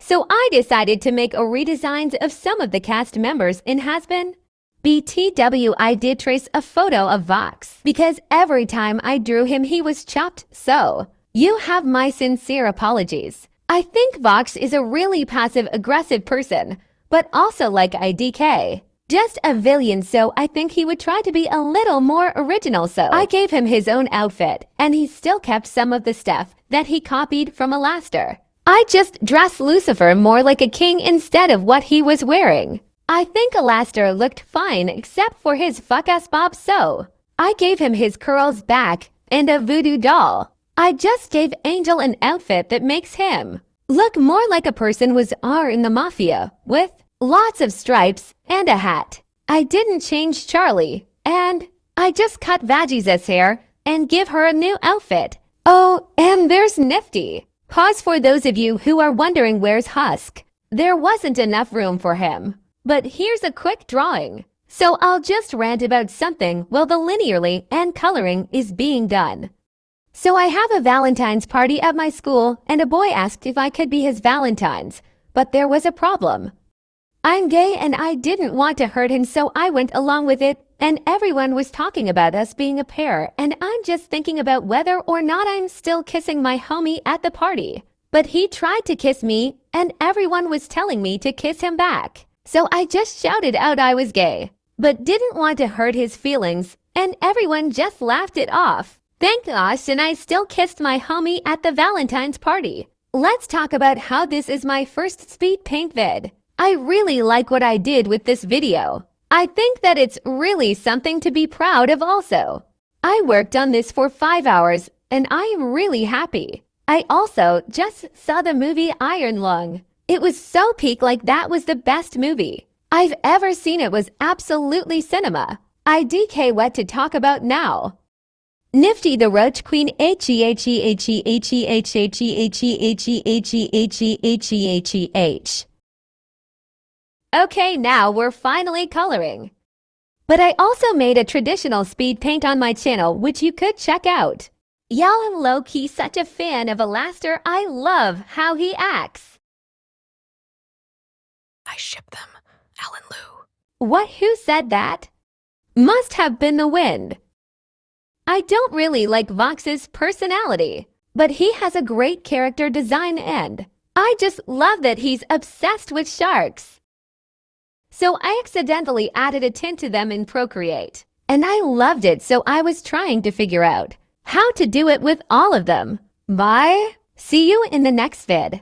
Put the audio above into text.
So I decided to make a redesigns of some of the cast members in Hazbin. BTW, I did trace a photo of Vox because every time I drew him he was chopped, so you have my sincere apologies. I think Vox is a really passive-aggressive person, but also like IDK. Just a villain, so I think he would try to be a little more original, so I gave him his own outfit, and he still kept some of the stuff that he copied from Alastair. I just dressed Lucifer more like a king instead of what he was wearing. I think Alastair looked fine except for his fuck-ass bob, so I gave him his curls back and a voodoo doll. I just gave Angel an outfit that makes him look more like a person was in the mafia, with lots of stripes and a hat. I didn't change Charlie, and I just cut Veggies' hair and give her a new outfit. Oh, and there's Nifty. Pause for those of you who are wondering where's Husk. There wasn't enough room for him. But here's a quick drawing. So I'll just rant about something while the linearly and coloring is being done. So I have a Valentine's party at my school and a boy asked if I could be his Valentine's, but there was a problem. I'm gay and I didn't want to hurt him, so I went along with it, and everyone was talking about us being a pair, and I'm just thinking about whether or not I'm still kissing my homie at the party. But he tried to kiss me and everyone was telling me to kiss him back. So I just shouted out I was gay, but didn't want to hurt his feelings, and everyone just laughed it off. Thank gosh, and I still kissed my homie at the Valentine's party. Let's talk about how this is my first speed paint vid. I really like what I did with this video. I think that it's really something to be proud of also. I worked on this for 5 hours, and I am really happy. I also just saw the movie Iron Lung. It was so peak, like that was the best movie I've ever seen. It was absolutely cinema. IDK what to talk about now. Nifty the Roach Queen H. Okay, now we're finally coloring. But I also made a traditional speed paint on my channel, which you could check out. Y'all, am low-key such a fan of Alastair. I love how he acts. I ship them, Alan Lou. What? Who said that? Must have been the wind. I don't really like Vox's personality, but he has a great character design and I just love that he's obsessed with sharks. So I accidentally added a tint to them in Procreate, and I loved it, so I was trying to figure out how to do it with all of them. Bye. See you in the next vid.